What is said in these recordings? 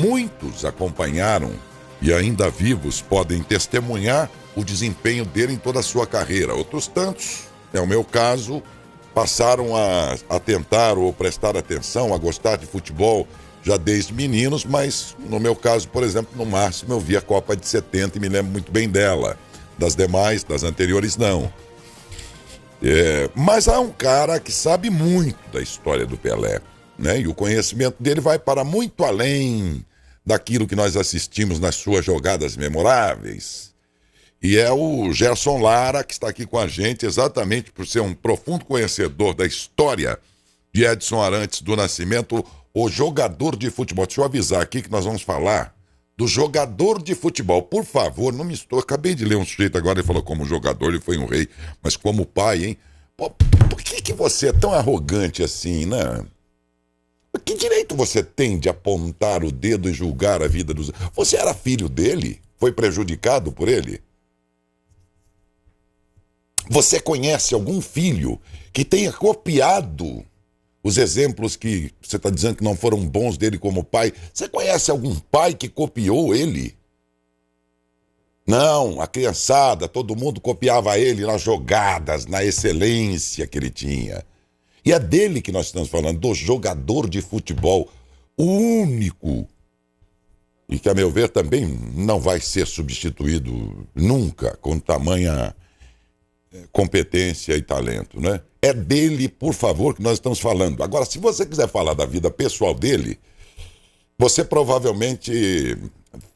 muitos acompanharam e ainda vivos podem testemunhar o desempenho dele em toda a sua carreira. Outros tantos, é o meu caso, passaram a tentar ou prestar atenção, a gostar de futebol já desde meninos, mas no meu caso, por exemplo, no máximo eu vi a Copa de 70 e me lembro muito bem dela. Das demais, das anteriores, não. Mas há um cara que sabe muito da história do Pelé, né? E o conhecimento dele vai para muito além daquilo que nós assistimos nas suas jogadas memoráveis. E é o Gerson Lara, que está aqui com a gente exatamente por ser um profundo conhecedor da história de Edson Arantes do Nascimento, o jogador de futebol. Deixa eu avisar aqui que nós vamos falar do jogador de futebol. Por favor, não me estou... Acabei de ler um sujeito agora, ele falou como jogador, ele foi um rei, mas como pai, hein? Pô, por que você é tão arrogante assim, né? Que direito você tem de apontar o dedo e julgar a vida dos... Você era filho dele? Foi prejudicado por ele? Você conhece algum filho que tenha copiado os exemplos que você está dizendo que não foram bons dele como pai? Você conhece algum pai que copiou ele? Não, a criançada, todo mundo copiava ele nas jogadas, na excelência que ele tinha. E é dele que nós estamos falando, do jogador de futebol, o único, e que a meu ver também não vai ser substituído nunca com tamanha competência e talento, né? É dele, por favor, que nós estamos falando. Agora, se você quiser falar da vida pessoal dele, você provavelmente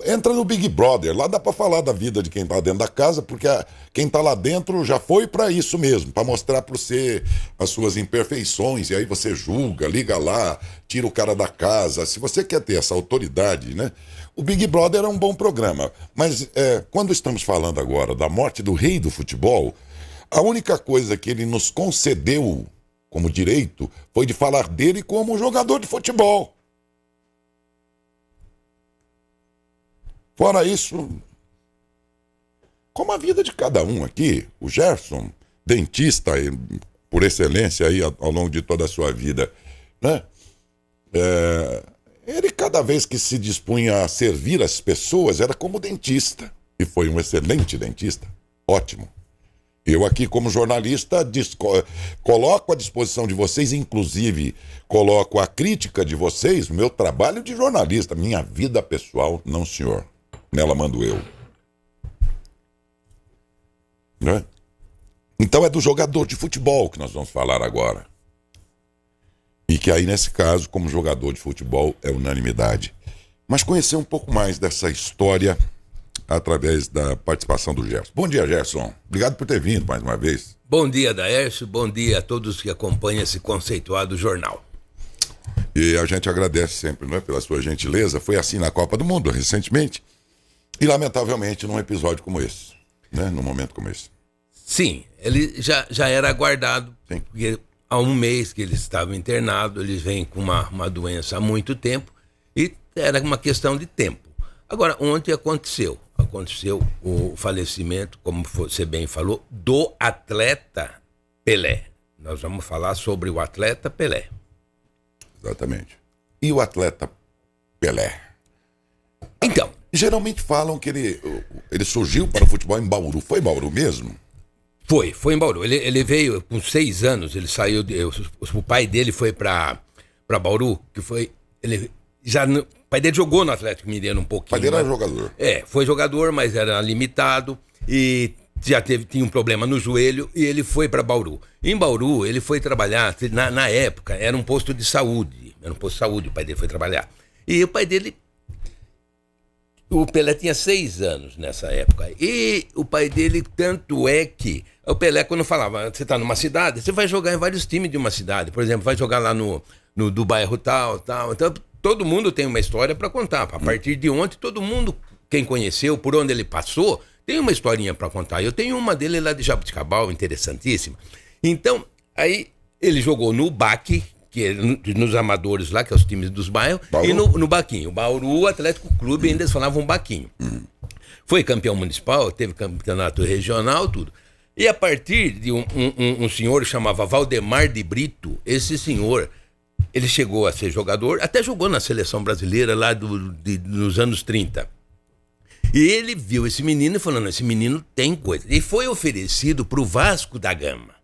entra no Big Brother. Lá dá pra falar da vida de quem tá dentro da casa, porque quem tá lá dentro já foi pra isso mesmo, pra mostrar pra você as suas imperfeições, e aí você julga, liga lá, tira o cara da casa. Se você quer ter essa autoridade, né? O Big Brother é um bom programa, mas quando estamos falando agora da morte do rei do futebol, a única coisa que ele nos concedeu como direito foi de falar dele como jogador de futebol. Fora isso, como a vida de cada um aqui, o Gerson, dentista por excelência aí ao longo de toda a sua vida, né? Ele cada vez que se dispunha a servir as pessoas era como dentista. E foi um excelente dentista. Ótimo. Eu aqui como jornalista coloco à disposição de vocês, inclusive coloco a crítica de vocês, o meu trabalho de jornalista, minha vida pessoal, não senhor. Nela mando eu. Né? Então é do jogador de futebol que nós vamos falar agora. E que aí nesse caso, como jogador de futebol, é unanimidade. Mas conhecer um pouco mais dessa história através da participação do Gerson. Bom dia, Gerson. Obrigado por ter vindo mais uma vez. Bom dia, Daércio. Bom dia a todos que acompanham esse conceituado jornal. E a gente agradece sempre, não é, pela sua gentileza. Foi assim na Copa do Mundo, recentemente. E, lamentavelmente, num episódio como esse, né? Num momento como esse. Sim, ele já era aguardado. Sim. Porque há um mês que ele estava internado, ele vem com uma doença há muito tempo e era uma questão de tempo. Agora, ontem aconteceu o falecimento, como você bem falou, do atleta Pelé. Nós vamos falar sobre o atleta Pelé. Exatamente. E o atleta Pelé? Então, geralmente falam que ele surgiu para o futebol em Bauru. Foi em Bauru mesmo? Foi em Bauru. Ele veio com 6 anos, ele saiu, o pai dele foi para Bauru, que foi, o pai dele jogou no Atlético Mineiro um pouquinho. O pai dele era jogador. Foi jogador, mas era limitado e tinha um problema no joelho e ele foi para Bauru. Em Bauru, ele foi trabalhar, na época, era um posto de saúde, o pai dele foi trabalhar. E o pai dele, o Pelé tinha 6 anos nessa época. E o pai dele, tanto é que o Pelé, quando falava, você está numa cidade, você vai jogar em vários times de uma cidade. Por exemplo, vai jogar lá do bairro tal. Então, todo mundo tem uma história para contar. A partir de ontem, todo mundo, quem conheceu, por onde ele passou, tem uma historinha para contar. Eu tenho uma dele lá de Jabuticabal, interessantíssima. Então, aí ele jogou no BAC, que é nos amadores lá, que é os times dos bairros, Bauru. E no Baquinho. Bauru Atlético Clube, ainda eles falavam Baquinho. Foi campeão municipal, teve campeonato regional, tudo. E a partir de um senhor que chamava Valdemar de Brito, esse senhor ele chegou a ser jogador, até jogou na seleção brasileira lá nos anos 30. E ele viu esse menino e falou, não, esse menino tem coisa. E foi oferecido para o Vasco da Gama.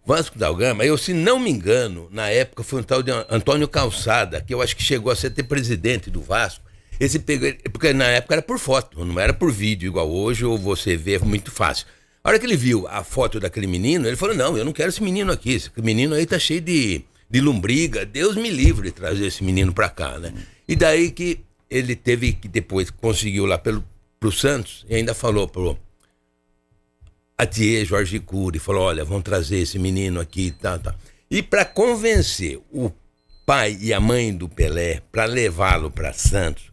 Vasco da Gama, eu, se não me engano, na época foi um tal de Antônio Calçada, que eu acho que chegou a ser até presidente do Vasco. Esse pegou, porque na época era por foto, não era por vídeo igual hoje, ou você vê muito fácil. A hora que ele viu a foto daquele menino, ele falou, não, eu não quero esse menino aqui, esse menino aí tá cheio de lombriga, Deus me livre de trazer esse menino pra cá, né? E daí que ele teve que depois, conseguiu lá pro Santos, e ainda falou pro Atier Jorge Cury, falou, olha, vamos trazer esse menino aqui, tá. E para convencer o pai e a mãe do Pelé para levá-lo para Santos,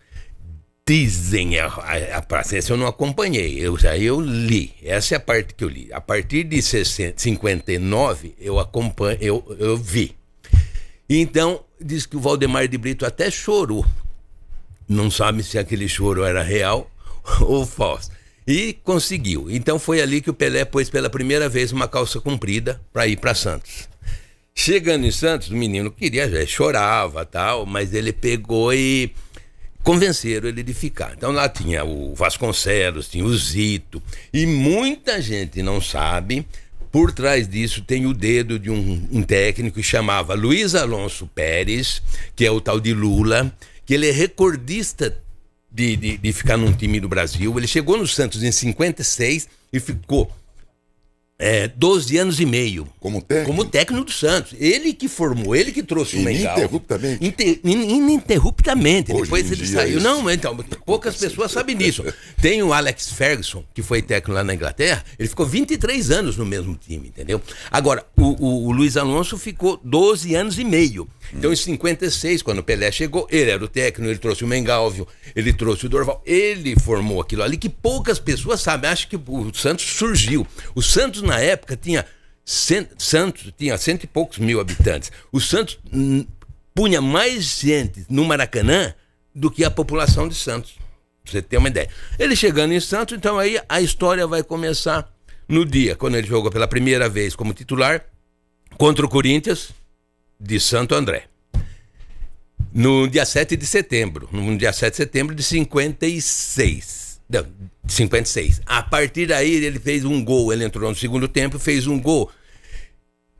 dizem a essa eu não acompanhei, eu li, essa é a parte que eu li. A partir de 59 eu vi. Então, diz que o Valdemar de Brito até chorou. Não sabe se aquele choro era real ou falso. E conseguiu. Então foi ali que o Pelé pôs pela primeira vez uma calça comprida para ir para Santos. Chegando em Santos, o menino queria, já chorava tal, mas ele pegou e convenceram ele de ficar. Então lá tinha o Vasconcelos, tinha o Zito, e muita gente não sabe, por trás disso tem o dedo de um técnico que chamava Luiz Alonso Pérez, que é o tal de Lula, que ele é recordista de ficar num time do Brasil. Ele chegou no Santos em 56 e ficou 12 anos e meio. Como técnico? Como técnico do Santos. Ele que formou, ele que trouxe o Mengal. Ininterruptamente? Ininterruptamente. Hoje Depois ele saiu. Não, então, poucas pessoas sabem disso. Tem o Alex Ferguson, que foi técnico lá na Inglaterra, ele ficou 23 anos no mesmo time, entendeu? Agora, o Luiz Alonso ficou 12 anos e meio. Então, em 56, quando o Pelé chegou, ele era o técnico, ele trouxe o Mengalvio, ele trouxe o Dorval, ele formou aquilo ali que poucas pessoas sabem. Acho que o Santos surgiu. O Santos, na época, tinha 100 e poucos mil habitantes. O Santos punha mais gente no Maracanã do que a população de Santos. Pra você ter uma ideia. Ele chegando em Santos, então aí a história vai começar no dia, quando ele jogou pela primeira vez como titular contra o Corinthians de Santo André. No dia 7 de setembro de 56. Não, de 56. A partir daí ele fez um gol, ele entrou no segundo tempo, fez um gol.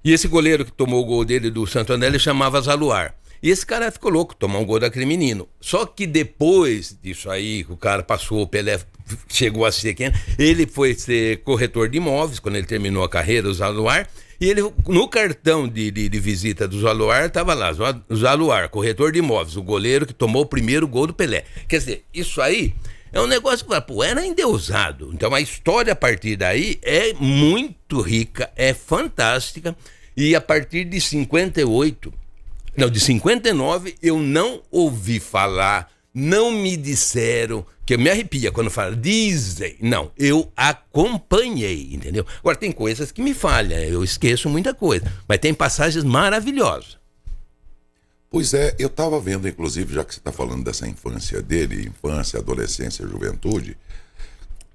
E esse goleiro que tomou o gol dele do Santo André, ele chamava Zaluar. E esse cara ficou louco, tomar um gol daquele menino. Só que depois disso aí, o cara passou, o Pelé chegou a ser quem? Ele foi ser corretor de imóveis, quando ele terminou a carreira, o Zaluar. E ele, no cartão de visita do Zaluar, estava lá, Zaluar, corretor de imóveis, o goleiro que tomou o primeiro gol do Pelé. Quer dizer, isso aí é um negócio que, pô, era endeusado. Então a história a partir daí é muito rica, é fantástica. E a partir de 59, eu não ouvi falar, não me disseram, que me arrepia quando fala, dizem. Não, eu acompanhei, entendeu? Agora, tem coisas que me falham, eu esqueço muita coisa, mas tem passagens maravilhosas. Pois é, eu estava vendo, inclusive, já que você está falando dessa infância dele, infância, adolescência, juventude,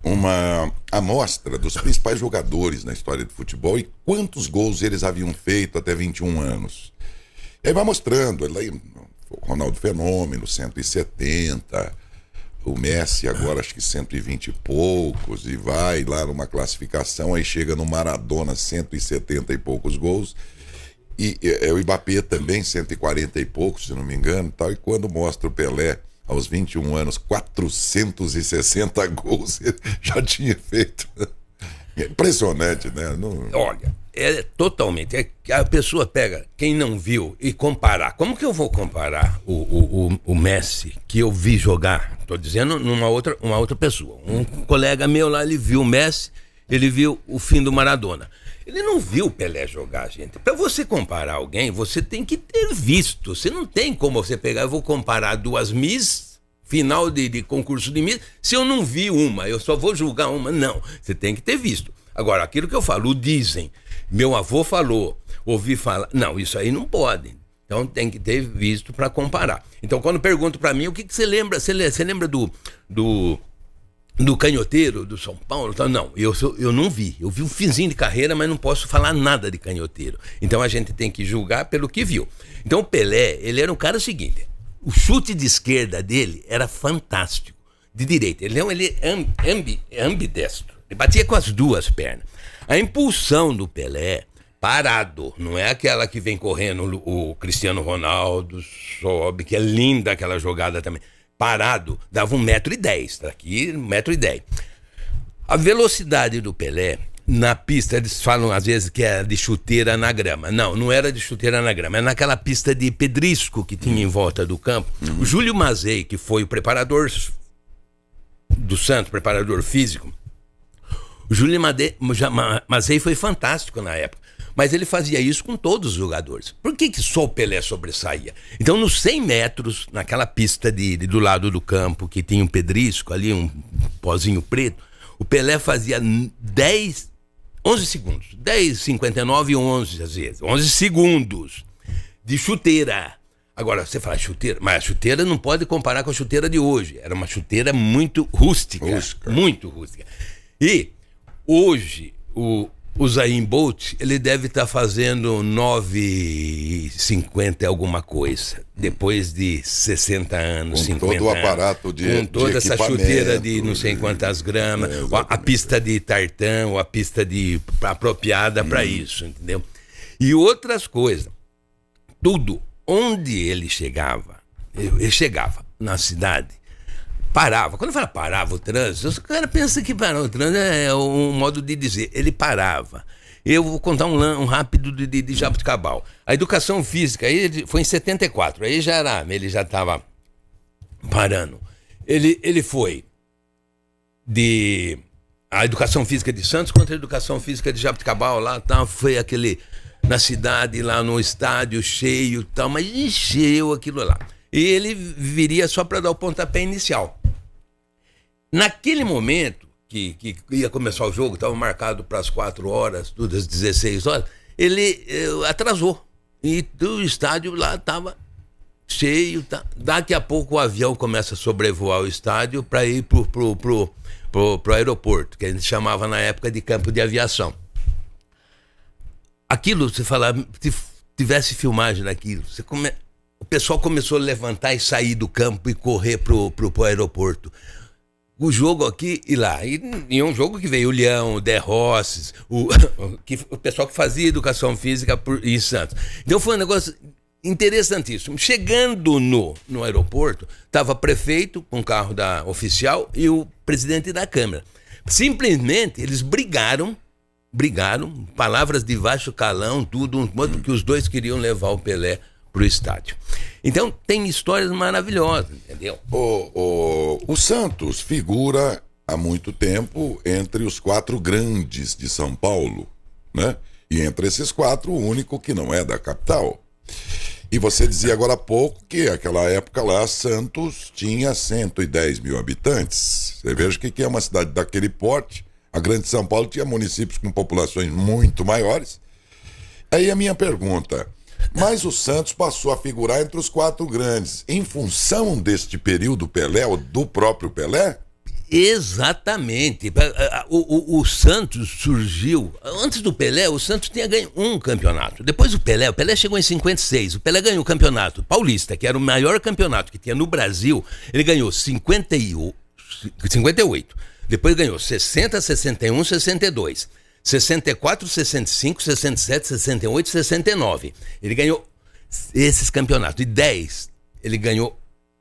uma amostra dos principais jogadores na história do futebol e quantos gols eles haviam feito até 21 anos. E aí vai mostrando, aí, o Ronaldo Fenômeno, 170, o Messi agora acho que 120 e poucos, e vai lá numa classificação, aí chega no Maradona, 170 e poucos gols, e o Mbappé também, 140 e poucos, se não me engano, tal, e quando mostra o Pelé, aos 21 anos, 460 gols ele já tinha feito. É impressionante, né? Não... Olha, é totalmente. A pessoa pega quem não viu e comparar. Como que eu vou comparar o Messi, que eu vi jogar? Estou dizendo uma outra pessoa. Um colega meu lá, ele viu o Messi, ele viu o fim do Maradona. Ele não viu o Pelé jogar, gente. Para você comparar alguém, você tem que ter visto. Você não tem como você pegar, eu vou comparar duas Miss, final de concurso de Miss, se eu não vi uma, eu só vou julgar uma. Não, você tem que ter visto. Agora, aquilo que eu falo, dizem, meu avô falou, ouvi falar, não, isso aí não pode. Então tem que ter visto para comparar. Então quando pergunto para mim, o que você lembra? Você lembra do do canhoteiro do São Paulo, não, eu não vi. Eu vi um finzinho de carreira, mas não posso falar nada de canhoteiro. Então a gente tem que julgar pelo que viu. Então o Pelé, ele era um cara seguinte, o chute de esquerda dele era fantástico, de direita. Ele é ambidestro, ele batia com as duas pernas. A impulsão do Pelé, parado, não é aquela que vem correndo o Cristiano Ronaldo, sobe, que é linda aquela jogada também. Parado, dava 1,10 m, tá aqui 1,10 m. A velocidade do Pelé, na pista, eles falam às vezes que é de chuteira na grama. Não era de chuteira na grama, é naquela pista de pedrisco que tinha em volta do campo. O Júlio Mazei, que foi o preparador do Santos, preparador físico, o Júlio Mazei foi fantástico na época. Mas ele fazia isso com todos os jogadores. Por que só o Pelé sobressaía? Então, nos 100 metros, naquela pista do lado do campo, que tinha um pedrisco ali, um pozinho preto, o Pelé fazia 11 segundos. 10,59 e 11 às vezes. 11 segundos de chuteira. Agora, você fala chuteira, mas a chuteira não pode comparar com a chuteira de hoje. Era uma chuteira muito rústica. Muito rústica. E hoje, o Usain Bolt, ele deve estar fazendo 9,50 alguma coisa, depois de 60 anos, com 50 todo o aparato com toda essa chuteira de não sei quantas gramas, a pista de tartão, a pista apropriada para isso, entendeu? E outras coisas. Tudo, onde ele chegava na cidade, parava. Quando fala parava o trânsito, o cara pensa que parar o trânsito é um modo de dizer. Ele parava. Eu vou contar um rápido de Jaboticabal. A educação física, aí foi em 74. Aí ele já estava parando. Ele foi a educação física de Santos contra a educação física de Jaboticabal. Lá foi na cidade, lá no estádio cheio e tal, mas encheu aquilo lá. E ele viria só para dar o pontapé inicial. Naquele momento que ia começar o jogo, estava marcado para as 4 horas, tudo às 16 horas, ele atrasou. E o estádio lá estava cheio. Tá. Daqui a pouco o avião começa a sobrevoar o estádio para ir pro aeroporto, que a gente chamava na época de campo de aviação. Aquilo, você falar, se tivesse filmagem daquilo, o pessoal começou a levantar e sair do campo e correr pro aeroporto. O jogo aqui e lá. E um jogo que veio o Leão, o De Rosses, o pessoal que fazia educação física em Santos. Então foi um negócio interessantíssimo. Chegando no aeroporto, estava prefeito com o carro da oficial e o presidente da Câmara. Simplesmente eles brigaram, palavras de baixo calão, tudo, que os dois queriam levar o Pelé pro estádio. Então tem histórias maravilhosas, entendeu? O Santos figura há muito tempo entre os 4 grandes de São Paulo, né? E entre esses 4, o único que não é da capital. E você dizia agora há pouco que naquela época lá Santos tinha 110 mil habitantes. Você veja que é uma cidade daquele porte. A grande São Paulo tinha municípios com populações muito maiores. Aí a minha pergunta: mas o Santos passou a figurar entre os 4 grandes em função deste período Pelé, ou do próprio Pelé? Exatamente. O Santos surgiu... Antes do Pelé, o Santos tinha ganho um campeonato. Depois do Pelé, o Pelé chegou em 56. O Pelé ganhou o campeonato paulista, que era o maior campeonato que tinha no Brasil. Ele ganhou 58. Depois ganhou 60, 61, 62. 64, 65, 67, 68, 69. Ele ganhou esses campeonatos. E 10, ele ganhou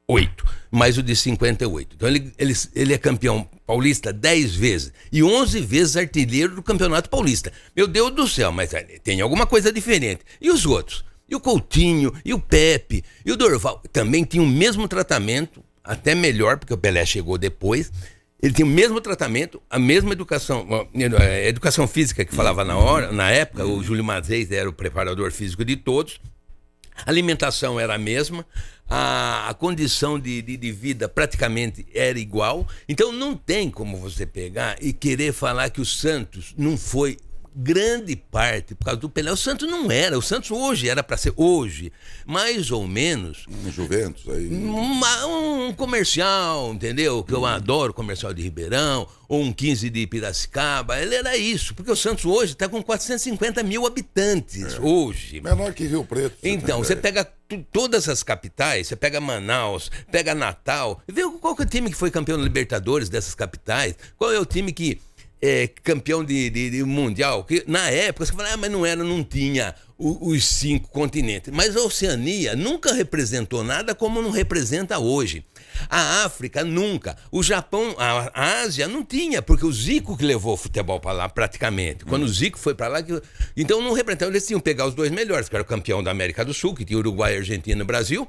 8, mais o de 58. Então ele é campeão paulista 10 vezes e 11 vezes artilheiro do Campeonato Paulista. Meu Deus do céu, mas tem alguma coisa diferente. E os outros? E o Coutinho, e o Pepe, e o Dorval também tinham o mesmo tratamento, até melhor, porque o Pelé chegou depois. Ele tinha o mesmo tratamento, a mesma educação, a educação física que falava na época. O Júlio Mazei era o preparador físico de todos. A alimentação era a mesma, a condição de vida praticamente era igual. Então não tem como você pegar e querer falar que o Santos não foi grande parte por causa do Pelé. O Santos não era. O Santos hoje era para ser, hoje, mais ou menos... Juventus aí... Um comercial, entendeu? Que eu adoro, comercial de Ribeirão, ou um 15 de Piracicaba. Ele era isso, porque o Santos hoje está com 450 mil habitantes, hoje. Menor que Rio Preto. Então, você pega todas as capitais, você pega Manaus, pega Natal, vê qual que é o time que foi campeão da Libertadores dessas capitais, qual é o time que é campeão de mundial, que na época você fala, mas não tinha os 5 continentes, mas a Oceania nunca representou nada como não representa hoje. A África nunca, o Japão, a Ásia não tinha, porque o Zico que levou o futebol para lá praticamente, quando o Zico foi para lá, então não representava, eles tinham que pegar os 2 melhores, que era o campeão da América do Sul, que tinha Uruguai, Argentina e Brasil,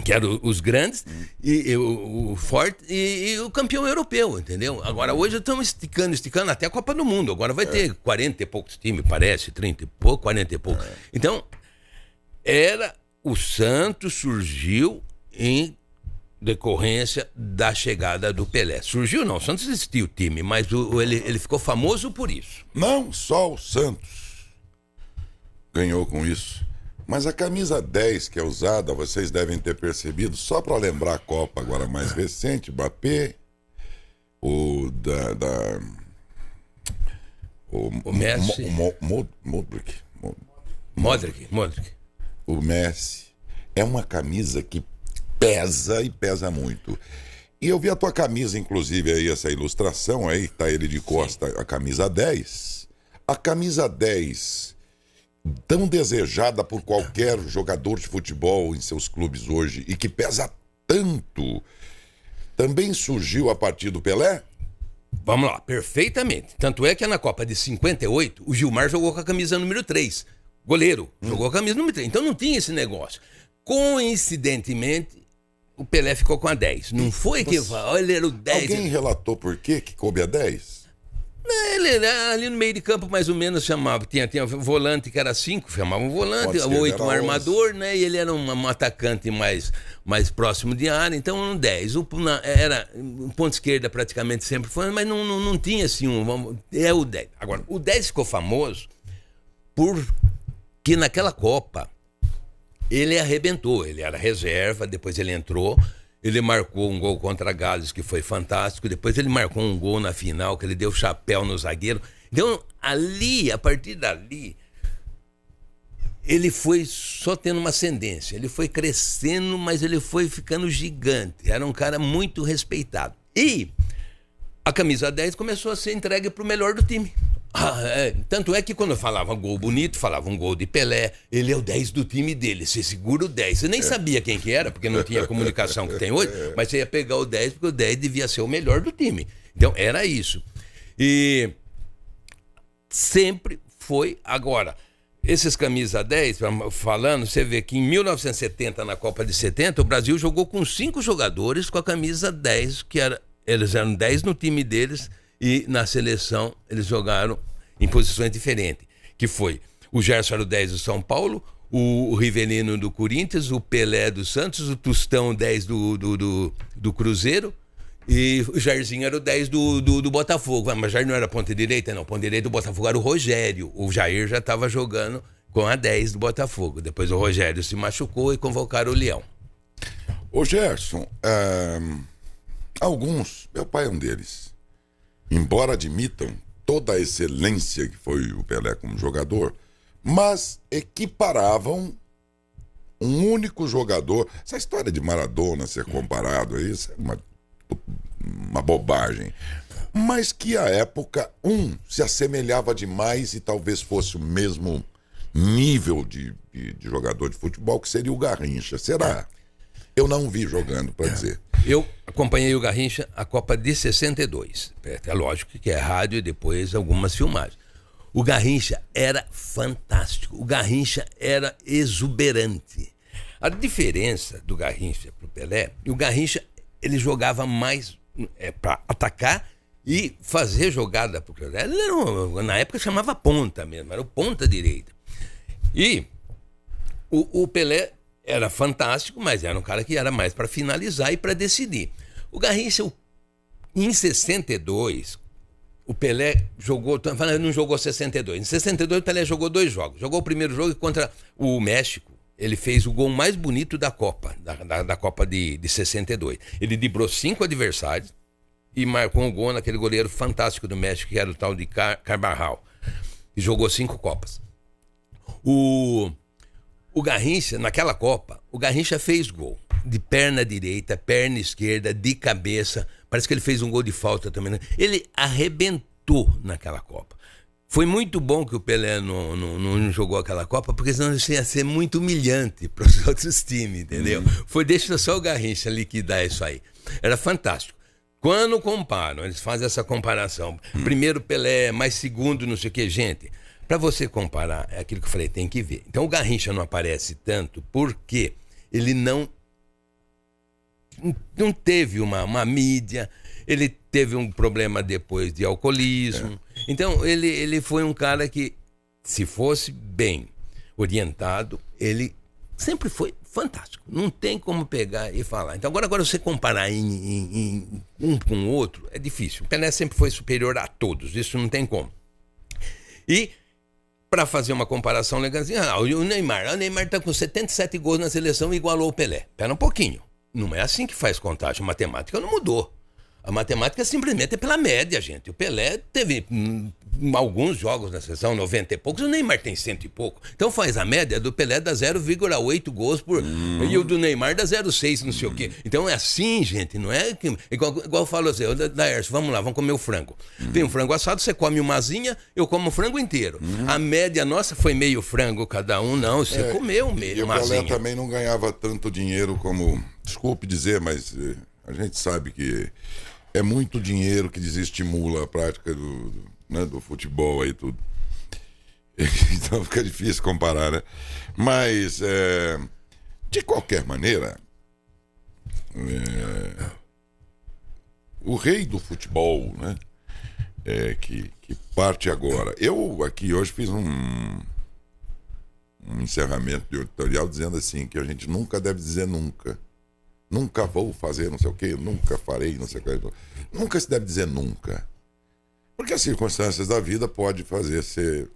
que eram os grandes, e o forte, e o campeão europeu, entendeu? Agora hoje estamos esticando até a Copa do Mundo. Agora vai ter 40 e poucos times, parece, 30 e pouco, 40 e pouco. Então, o Santos surgiu em decorrência da chegada do Pelé. Surgiu não, o Santos existiu o time, mas ele ficou famoso por isso. Não só o Santos ganhou com isso. Mas a camisa 10 que é usada, vocês devem ter percebido, só para lembrar a Copa agora mais recente, Mbappé, o Messi, Modric. O Messi. É uma camisa que pesa e pesa muito. E eu vi a tua camisa, inclusive, aí, essa ilustração aí, tá ele de costa, a camisa 10. A camisa 10... tão desejada por qualquer jogador de futebol em seus clubes hoje e que pesa tanto, também surgiu a partir do Pelé? Vamos lá, perfeitamente. Tanto é que na Copa de 58, o Gilmar jogou com a camisa número 3. Goleiro, jogou com a camisa número 3. Então não tinha esse negócio. Coincidentemente, o Pelé ficou com a 10. Não foi que ele era o 10. Alguém relatou por quê que coube a 10? Ele era ali no meio de campo, mais ou menos, chamava. Tinha volante que era 5, chamavam volante, 8 um armador, né? E ele era um atacante mais próximo de área, então um 10. Era um ponto esquerda praticamente sempre foi, mas não tinha assim é o 10. Agora, o 10 ficou famoso porque naquela Copa ele arrebentou, ele era reserva, depois ele entrou. Ele marcou um gol contra Gales, que foi fantástico. Depois ele marcou um gol na final, que ele deu chapéu no zagueiro. Então, a partir dali, ele foi só tendo uma ascendência. Ele foi crescendo, mas ele foi ficando gigante. Era um cara muito respeitado. E a camisa 10 começou a ser entregue para o melhor do time. Tanto é que quando falava gol bonito, falava um gol de Pelé, ele é o 10 do time dele, você segura o 10. Você nem sabia quem que era, porque não tinha a comunicação que tem hoje, mas você ia pegar o 10 porque o 10 devia ser o melhor do time. Então era isso. E sempre foi. Agora, esses camisa 10, falando, você vê que em 1970, na Copa de 70, o Brasil jogou com 5 jogadores com a camisa 10, eles eram 10 no time deles, e na seleção eles jogaram em posições diferentes, que foi o Gerson era o 10 do São Paulo, o Rivelino do Corinthians, o Pelé do Santos, o Tostão 10 do Cruzeiro, e o Jairzinho era o 10 do Botafogo. Mas Jair não era ponta direita, não. Ponta direita do Botafogo era o Rogério. O Jair já estava jogando com a 10 do Botafogo. Depois o Rogério se machucou e convocaram o Leão. Ô Gerson, alguns, meu pai é um deles, embora admitam toda a excelência que foi o Pelé como jogador, mas equiparavam um único jogador. Essa história de Maradona ser comparado a isso é uma bobagem. Mas que à época, se assemelhava demais e talvez fosse o mesmo nível de jogador de futebol, que seria o Garrincha. Será? Eu não vi jogando, para dizer. Eu acompanhei o Garrincha a Copa de 62. É lógico que é rádio e depois algumas filmagens. O Garrincha era fantástico. O Garrincha era exuberante. A diferença do Garrincha para o Pelé, o Garrincha ele jogava mais para atacar e fazer jogada para o Pelé. Ele era, na época chamava ponta mesmo, era o ponta direita. E o Pelé era fantástico, mas era um cara que era mais para finalizar e para decidir. O Garrincha, em 62, o Pelé jogou, não jogou 62. Em 62 o Pelé jogou 2 jogos. Jogou o primeiro jogo contra o México. Ele fez o gol mais bonito da Copa, da Copa de 62. Ele driblou 5 adversários e marcou um gol naquele goleiro fantástico do México, que era o tal de Carvajal. E jogou 5 Copas. O Garrincha, naquela Copa, o Garrincha fez gol de perna direita, perna esquerda, de cabeça. Parece que ele fez um gol de falta também, né? Ele arrebentou naquela Copa. Foi muito bom que o Pelé não jogou aquela Copa, porque senão isso ia ser muito humilhante para os outros times, entendeu? Deixa só o Garrincha liquidar isso aí. Era fantástico. Quando comparam, eles fazem essa comparação. Primeiro Pelé, mais segundo não sei o que. Gente, para você comparar, é aquilo que eu falei, tem que ver. Então o Garrincha não aparece tanto porque ele não teve uma mídia, ele teve um problema depois de alcoolismo. Então ele foi um cara que, se fosse bem orientado, ele sempre foi fantástico. Não tem como pegar e falar. Então agora você comparar em um com o outro é difícil. O Pelé sempre foi superior a todos, isso não tem como. E para fazer uma comparação legalzinha, o Neymar está com 77 gols na seleção e igualou o Pelé. Espera um pouquinho. Não é assim que faz contagem. A matemática não mudou. A matemática simplesmente é pela média, gente. O Pelé teve alguns jogos na seleção, 90 e poucos. O Neymar tem 100 e pouco. Então faz a média do Pelé dá 0,8 gols por... E o do Neymar dá 0,6, não sei o quê. Então é assim, gente. Não é que... Igual eu falo assim, Laércio, vamos lá, vamos comer o frango. Tem um frango assado, você come uma asinha, eu como o frango inteiro. A média nossa foi meio frango cada um. Não, você comeu meio, uma asinha. E o Pelé também não ganhava tanto dinheiro como... Desculpe dizer, mas a gente sabe que é muito dinheiro que desestimula a prática do futebol aí tudo. Então fica difícil comparar, né? Mas, de qualquer maneira, o rei do futebol, né? Que parte agora. Eu aqui hoje fiz um encerramento de editorial dizendo assim, que a gente nunca deve dizer nunca. Nunca vou fazer não sei o quê, nunca farei não sei o quê. Nunca se deve dizer nunca. Porque as circunstâncias da vida podem fazer você,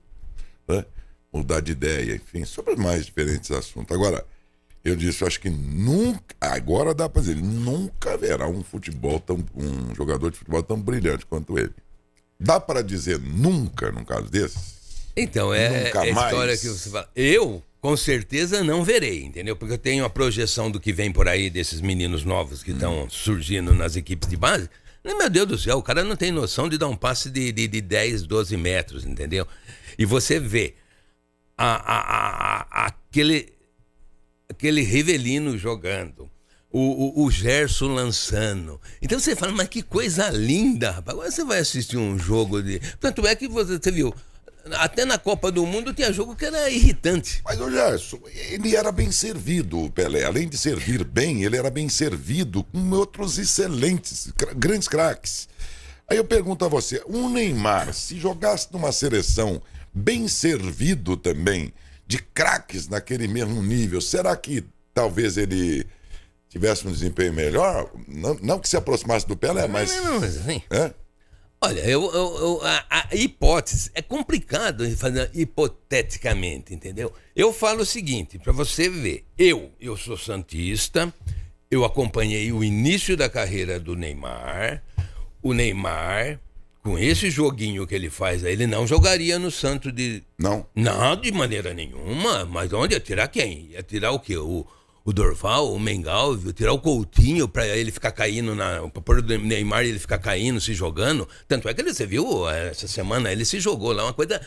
né, mudar de ideia, enfim, sobre mais diferentes assuntos. Agora, eu disse, eu acho que nunca, agora dá para dizer, nunca haverá um jogador de futebol tão brilhante quanto ele. Dá para dizer nunca num caso desses? Então, nunca a história mais. que você fala. Eu, com certeza, não verei, entendeu? Porque eu tenho a projeção do que vem por aí, desses meninos novos que estão surgindo nas equipes de base. Meu Deus do céu, o cara não tem noção de dar um passe de 10, 12 metros, entendeu? E você vê aquele Rivelino jogando, o Gerson lançando. Então você fala, mas que coisa linda, rapaz. Agora você vai assistir um jogo de... Tanto é que você viu... Até na Copa do Mundo tinha jogo que era irritante. Mas o Gerson, ele era bem servido, o Pelé. Além de servir bem, ele era bem servido com outros excelentes, grandes craques. Aí eu pergunto a você, o Neymar, se jogasse numa seleção bem servido também, de craques naquele mesmo nível, será que talvez ele tivesse um desempenho melhor? Não que se aproximasse do Pelé, mas... Não, assim... Olha, a hipótese é complicado fazer hipoteticamente, entendeu? Eu falo o seguinte, para você ver, eu sou santista, eu acompanhei o início da carreira do Neymar. O Neymar, com esse joguinho que ele faz aí, ele não jogaria no Santos de... Não? Não, de maneira nenhuma. Mas onde ia tirar quem? Ia tirar o quê? O Dorval, o Mengal, tirar o Coutinho pra ele ficar caindo, pra pôr o Neymar e ele ficar caindo, se jogando. Tanto é que você viu, essa semana ele se jogou lá, uma coisa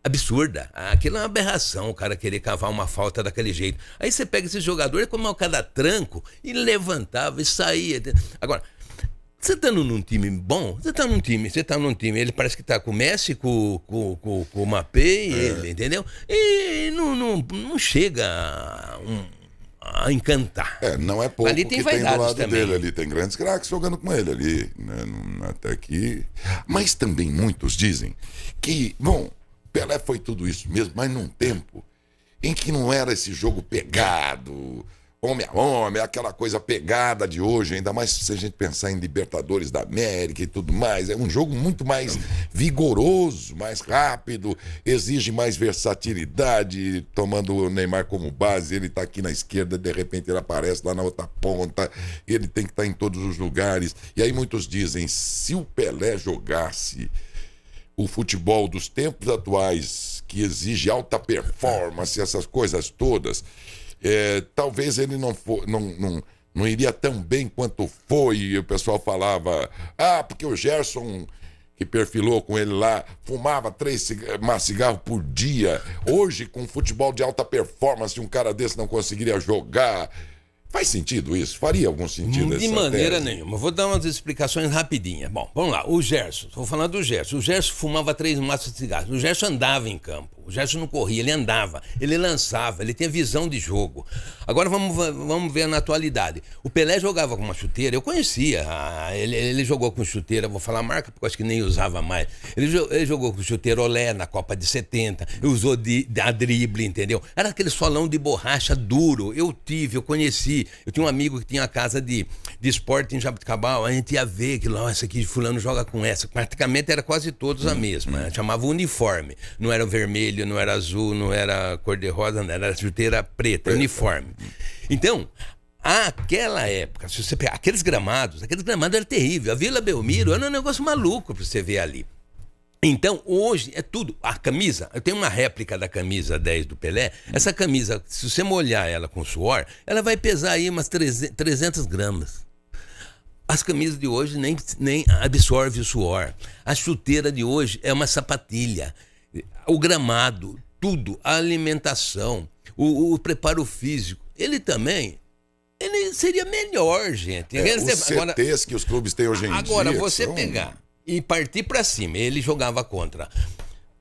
absurda. Aquilo é uma aberração, o cara querer cavar uma falta daquele jeito. Aí você pega esse jogador, ele comeu cada tranco e levantava e saía. Agora, você tá num time bom, você tá num time, ele parece que tá com o Messi, com o Mbappé, ele, entendeu? E não chega a encantar. Não é pouco ali que tem do lado também. dele. Ali tem grandes craques jogando com ele ali, né? Até aqui. Mas também muitos dizem que, bom, Pelé foi tudo isso mesmo, mas num tempo em que não era esse jogo pegado, homem a homem, aquela coisa pegada de hoje, ainda mais se a gente pensar em Libertadores da América e tudo mais. É um jogo muito mais vigoroso, mais rápido, exige mais versatilidade. Tomando o Neymar como base, ele tá aqui na esquerda, de repente ele aparece lá na outra ponta, ele tem que estar em todos os lugares. E aí muitos dizem, se o Pelé jogasse o futebol dos tempos atuais, que exige alta performance, essas coisas todas, talvez ele não iria tão bem quanto foi. E o pessoal falava, porque o Gerson, que perfilou com ele lá, fumava 3 cigarros por dia. Hoje, com futebol de alta performance, um cara desse não conseguiria jogar. Faz sentido isso? Faria algum sentido essa De maneira tese? nenhuma. Vou dar umas explicações rapidinhas. Bom, vamos lá. O Gerson. Vou falar do Gerson. O Gerson fumava 3 maços de cigarros. O Gerson andava em campo. O Gerson não corria, ele andava. Ele lançava, ele tinha visão de jogo. Agora vamos ver na atualidade. O Pelé jogava com uma chuteira. Eu conhecia. Ele jogou com chuteira, vou falar a marca, porque eu acho que nem usava mais. Ele jogou com chuteira Olé na Copa de 70. Usou a drible, entendeu? Era aquele solão de borracha duro. Eu conheci. Eu tinha um amigo que tinha uma casa de esporte em Jabuticabal, a gente ia ver que, essa aqui fulano joga com essa. Praticamente era quase todos a mesma. Chamava uniforme. Não era vermelho, não era azul, não era cor-de-rosa, não era chuteira preta, uniforme. Então, aquela época, se você pegar aqueles gramados eram terríveis. A Vila Belmiro era um negócio maluco pra você ver ali. Então, hoje é tudo. A camisa, eu tenho uma réplica da camisa 10 do Pelé. Essa camisa, se você molhar ela com suor, ela vai pesar aí umas 300 gramas. As camisas de hoje nem absorve o suor. A chuteira de hoje é uma sapatilha. O gramado, tudo, a alimentação, o preparo físico. Ele seria melhor, gente. Os CTs que os clubes têm hoje em dia. Agora, você pegar e partir para cima. Ele jogava contra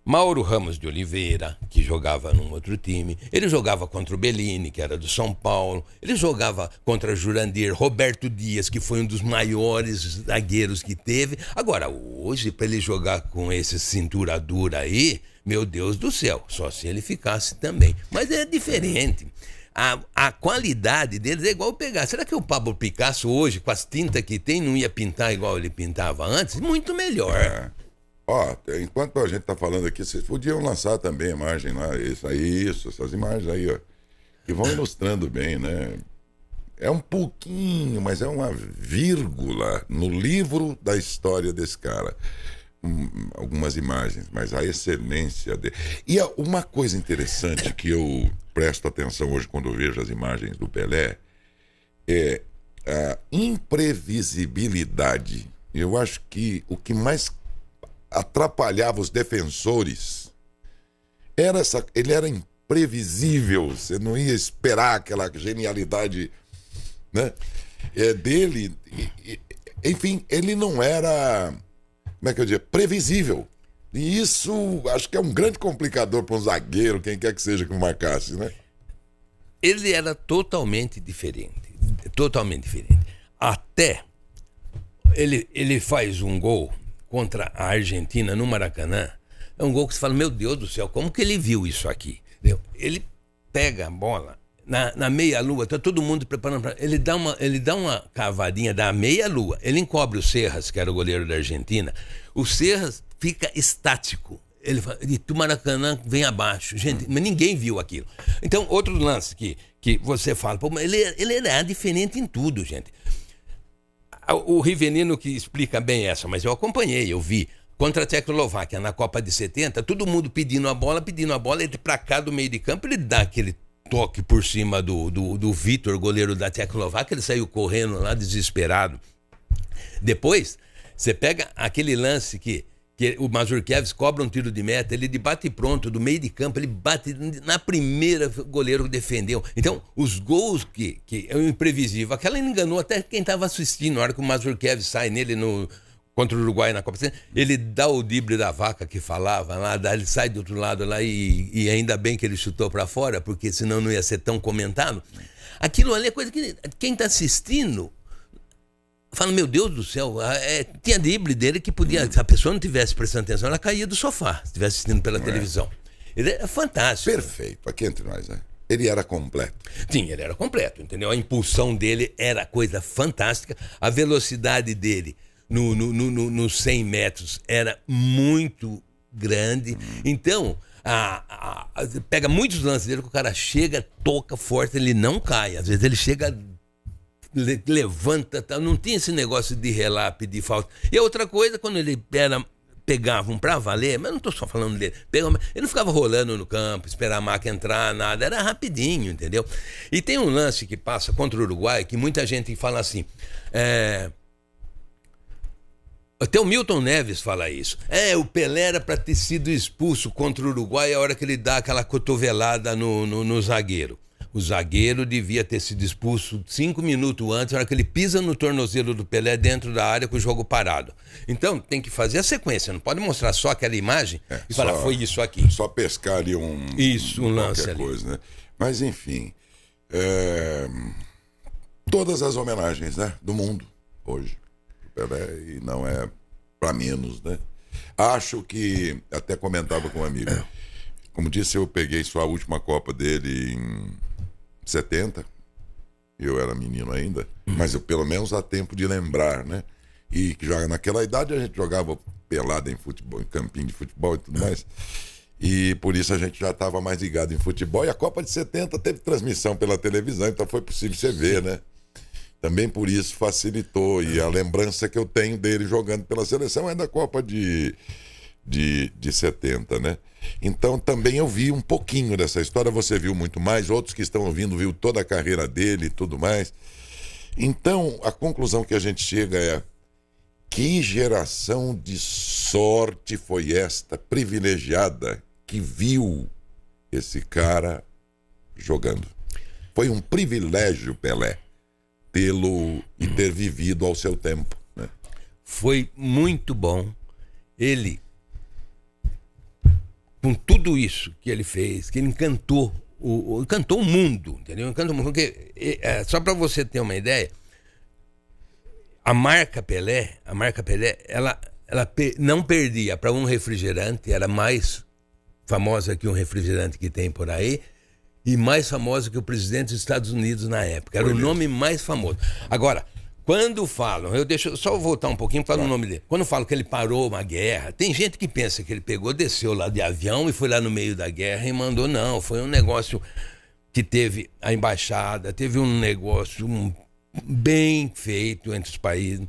Mauro Ramos de Oliveira, que jogava num outro time. Ele jogava contra o Bellini, que era do São Paulo. Ele jogava contra Jurandir, Roberto Dias, que foi um dos maiores zagueiros que teve. Agora, hoje, para ele jogar com esse cintura dura aí, meu Deus do céu, só se ele ficasse também. Mas é diferente. A qualidade deles é igual pegar. Será que o Pablo Picasso hoje, com as tintas que tem, não ia pintar igual ele pintava antes? Muito melhor. Enquanto a gente tá falando aqui, vocês podiam lançar também a imagem lá, essas imagens aí, ó, que vão ilustrando bem, né? É um pouquinho, mas é uma vírgula no livro da história desse cara. Algumas imagens, mas a excelência dele. E uma coisa interessante que eu presto atenção hoje quando eu vejo as imagens do Pelé é a imprevisibilidade. Eu acho que o que mais atrapalhava os defensores ele era imprevisível. Você não ia esperar aquela genialidade, né, dele. Enfim, ele não era, como é que eu digo, previsível. E isso acho que é um grande complicador para um zagueiro, quem quer que seja que marcasse, né? Ele era totalmente diferente. Totalmente diferente. Até ele faz um gol contra a Argentina no Maracanã. É um gol que você fala, meu Deus do céu, como que ele viu isso aqui? Entendeu? Ele pega a bola na meia-lua, tá todo mundo preparando para ele dá uma cavadinha da meia-lua, ele encobre o Serras, que era o goleiro da Argentina. O Serras fica estático. Ele fala, e o Maracanã vem abaixo. Gente, mas ninguém viu aquilo. Então, outro lance que você fala, pô, ele era diferente em tudo, gente. O Rivelino que explica bem essa, mas eu acompanhei, eu vi. Contra a Tchecoslováquia na Copa de 70, todo mundo pedindo a bola, ele pra cá do meio de campo, ele dá aquele toque por cima do Vitor, goleiro da Tchecoslováquia, ele saiu correndo lá desesperado. Depois, você pega aquele lance que o Mazurkiewicz cobra um tiro de meta, ele de bate pronto, do meio de campo, ele bate na primeira, o goleiro defendeu. Então, os gols que é o imprevisível, aquela enganou até quem estava assistindo, na hora que o Mazurkiewicz sai nele contra o Uruguai na Copa, ele dá o drible da vaca que falava lá, ele sai do outro lado lá e ainda bem que ele chutou para fora, porque senão não ia ser tão comentado. Aquilo ali é coisa que quem está assistindo fala, meu Deus do céu, tinha drible dele que podia, se a pessoa não tivesse prestando atenção, ela caía do sofá, se estivesse assistindo pela televisão. Ele é fantástico. Perfeito, aqui entre nós, né? Ele era completo. Sim, ele era completo, entendeu? A impulsão dele era coisa fantástica. A velocidade dele nos 100 metros era muito grande. Então, pega muitos lances dele que o cara chega, toca forte, ele não cai. Às vezes ele chega, levanta, tá? Não tinha esse negócio de relar, pedir falta. E a outra coisa, quando ele pegavam pra valer, mas não tô só falando dele, ele não ficava rolando no campo, esperar a máquina entrar, nada, era rapidinho, entendeu? E tem um lance que passa contra o Uruguai, que muita gente fala assim, até o Milton Neves fala isso, o Pelé era pra ter sido expulso contra o Uruguai a hora que ele dá aquela cotovelada no zagueiro. O zagueiro devia ter sido expulso 5 minutos antes, na hora que ele pisa no tornozelo do Pelé dentro da área com o jogo parado. Então, tem que fazer a sequência, não pode mostrar só aquela imagem e falar, foi isso aqui. Só pescar ali um lance ali. Coisa, né? Mas, enfim, todas as homenagens, né, do mundo hoje, o Pelé, e não é para menos, né? Acho que, até comentava com um amigo, como disse, eu peguei só a última Copa dele em 70, eu era menino ainda, mas eu pelo menos há tempo de lembrar, né? E que joga naquela idade a gente jogava pelada em futebol, em campinho de futebol e tudo mais. E por isso a gente já estava mais ligado em futebol. E a Copa de 70 teve transmissão pela televisão, então foi possível você ver, né? Também por isso facilitou. E a lembrança que eu tenho dele jogando pela seleção é da Copa de 70, né? Então também eu vi um pouquinho dessa história, você viu muito mais, outros que estão ouvindo viu toda a carreira dele e tudo mais. Então a conclusão que a gente chega é: que geração de sorte foi esta, privilegiada, que viu esse cara jogando. Foi um privilégio, Pelé, tê-lo e ter vivido ao seu tempo, né? Foi muito bom. Ele, com tudo isso que ele fez, que ele encantou o mundo, entendeu? Encantou o mundo. Porque, só para você ter uma ideia, a marca Pelé, ela não perdia para um refrigerante, era mais famosa que um refrigerante que tem por aí, e mais famosa que o presidente dos Estados Unidos na época. Era o nome mais famoso. Agora, quando falam, eu deixo só voltar um pouquinho para o nome dele. Quando falam que ele parou uma guerra, tem gente que pensa que ele pegou, desceu lá de avião e foi lá no meio da guerra e mandou. Não, foi um negócio que teve a embaixada, teve um negócio bem feito entre os países.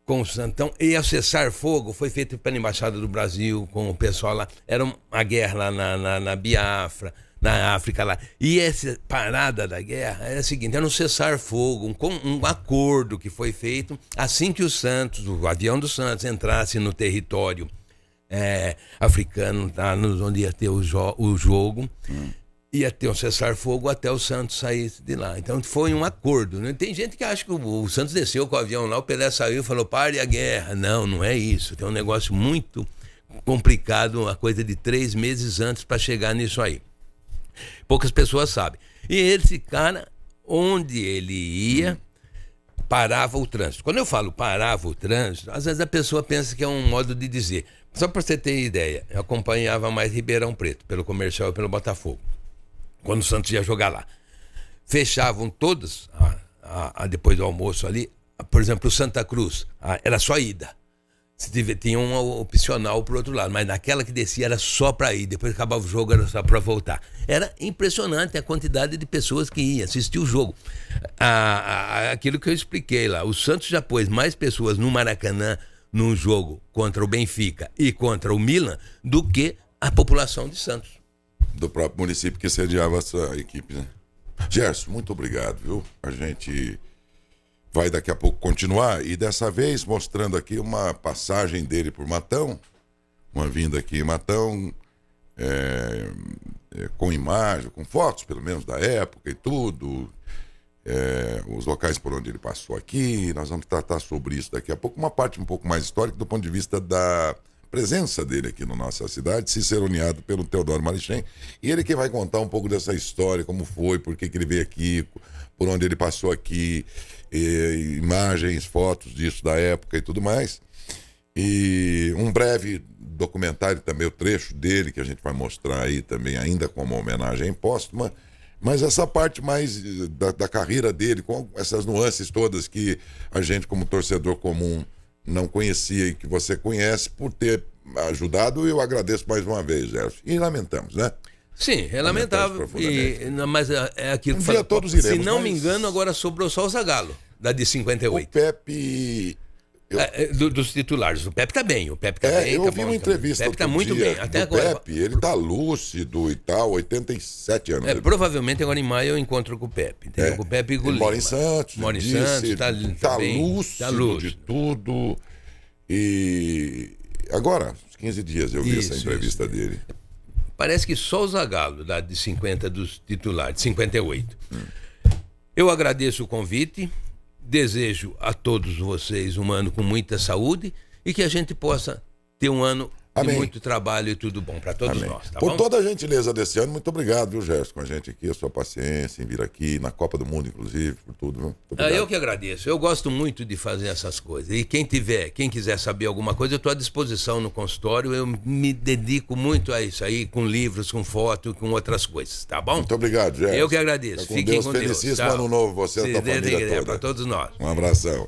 Com o Santão, e ao cessar-fogo foi feito pela Embaixada do Brasil, com o pessoal lá. Era uma guerra lá na Biafra, na África lá. E essa parada da guerra era a seguinte: era um cessar-fogo, um acordo que foi feito assim que o avião do Santos entrasse no território africano, tá, onde ia ter o jogo. Ia ter um cessar-fogo até o Santos saísse de lá. Então foi um acordo, né? Tem gente que acha que o Santos desceu com o avião lá, o Pelé saiu e falou, pare a guerra. Não, não é isso. Tem um negócio muito complicado, uma coisa de 3 meses antes para chegar nisso aí. Poucas pessoas sabem. E esse cara, onde ele ia, parava o trânsito. Quando eu falo parava o trânsito, às vezes a pessoa pensa que é um modo de dizer. Só para você ter ideia, eu acompanhava mais Ribeirão Preto, pelo Comercial e pelo Botafogo, quando o Santos ia jogar lá. Fechavam todos, depois do almoço ali, por exemplo, o Santa Cruz, era só ida. Tinha um opcional pro outro lado, mas naquela que descia era só para ir, depois que acabava o jogo era só para voltar. Era impressionante a quantidade de pessoas que iam assistir o jogo. Aquilo que eu expliquei lá, o Santos já pôs mais pessoas no Maracanã num jogo contra o Benfica e contra o Milan do que a população de Santos. Do próprio município que sediava essa equipe, né? Gerson, muito obrigado, viu? A gente vai daqui a pouco continuar e dessa vez mostrando aqui uma passagem dele por Matão, uma vinda aqui em Matão, com imagem, com fotos pelo menos da época e tudo, os locais por onde ele passou aqui. Nós vamos tratar sobre isso daqui a pouco, uma parte um pouco mais histórica do ponto de vista da presença dele aqui na nossa cidade, ciceroneado pelo Teodoro Marichem, e ele que vai contar um pouco dessa história, como foi, por que ele veio aqui, por onde ele passou aqui, imagens, fotos disso da época e tudo mais. E um breve documentário também, o trecho dele, que a gente vai mostrar aí também, ainda como homenagem póstuma. Mas essa parte mais da carreira dele, com essas nuances todas que a gente, como torcedor comum, não conhecia e que você conhece, por ter ajudado, eu agradeço mais uma vez, Gerson. E lamentamos, né? Sim, é lamentável. Mas é aquilo que dia todos iremos, se não mas... me engano, agora sobrou só o Zagallo, da de 58. O Pepe... Dos titulares. O Pepe tá bem. O Pepe tá bem. Eu tá vi bom, uma entrevista. O Pepe tá muito dia bem. Até do agora. Pepe, ele tá lúcido e tal, 87 anos. Provavelmente agora em maio eu encontro com o Pepe. Entendeu? Com o Pepe e com o Ele Lima. mora em Santos. Mora em Santos, tá bem, lúcido, tá lúcido de tudo. E agora, uns 15 dias eu vi essa entrevista dele. Parece que só o Zagallo, da de 50 dos titulares, de 58. Eu agradeço o convite. Desejo a todos vocês um ano com muita saúde e que a gente possa ter um ano de muito trabalho e tudo bom para todos nós. Tá Por bom? toda a gentileza desse ano, muito obrigado, viu, Gerson, com a gente aqui, a sua paciência em vir aqui, na Copa do Mundo, inclusive, por tudo. Viu? Eu que agradeço. Eu gosto muito de fazer essas coisas. E quem quiser saber alguma coisa, eu estou à disposição no consultório. Eu me dedico muito a isso aí, com livros, com foto, com outras coisas, tá bom? Muito obrigado, Gerson. Eu que agradeço. Com Fiquem Deus, com Deus. Felicíssimo ano novo, você e a tua família toda. Para todos nós. Um abração.